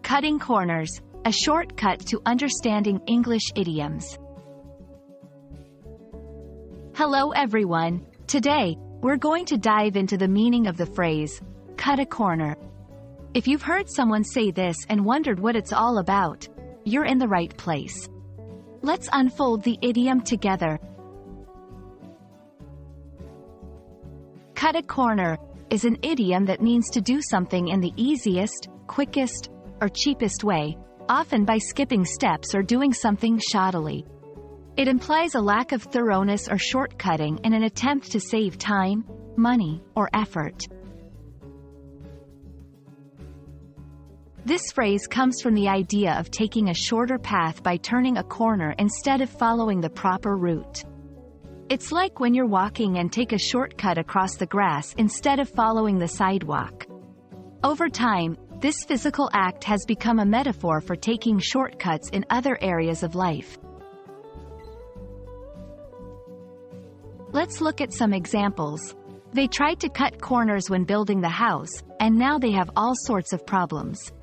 Cutting corners, a shortcut to understanding English idioms. Hello everyone. Today, we're going to dive into the meaning of the phrase, cut a corner. If you've heard someone say this and wondered what it's all about, you're in the right place. Let's unfold the idiom together. Cut a corner is an idiom that means to do something in the easiest, quickest, or cheapest way, often by skipping steps or doing something shoddily. It implies a lack of thoroughness or shortcutting in an attempt to save time, money, or effort. This phrase comes from the idea of taking a shorter path by turning a corner instead of following the proper route. It's like when you're walking and take a shortcut across the grass instead of following the sidewalk. Over time, this physical act has become a metaphor for taking shortcuts in other areas of life. Let's look at some examples. They tried to cut corners when building the house, and now they have all sorts of problems.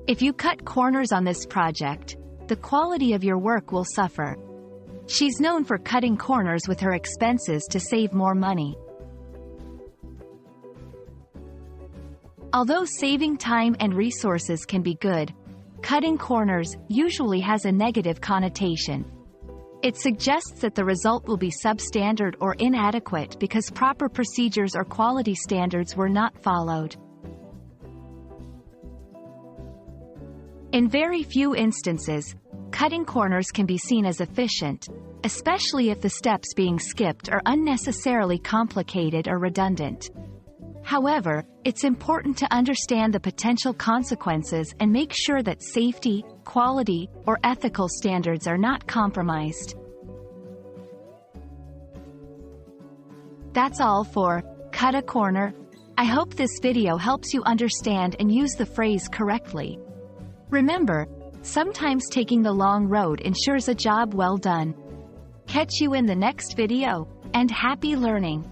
If you cut corners on this project, the quality of your work will suffer. She's known for cutting corners with her expenses to save more money. Although saving time and resources can be good, cutting corners usually has a negative connotation. It suggests that the result will be substandard or inadequate because proper procedures or quality standards were not followed. In very few instances, cutting corners can be seen as efficient, especially if the steps being skipped are unnecessarily complicated or redundant. However, it's important to understand the potential consequences and make sure that safety, quality, or ethical standards are not compromised. That's all for Cut a Corner. I hope this video helps you understand and use the phrase correctly. Remember, sometimes taking the long road ensures a job well done. Catch you in the next video, and happy learning!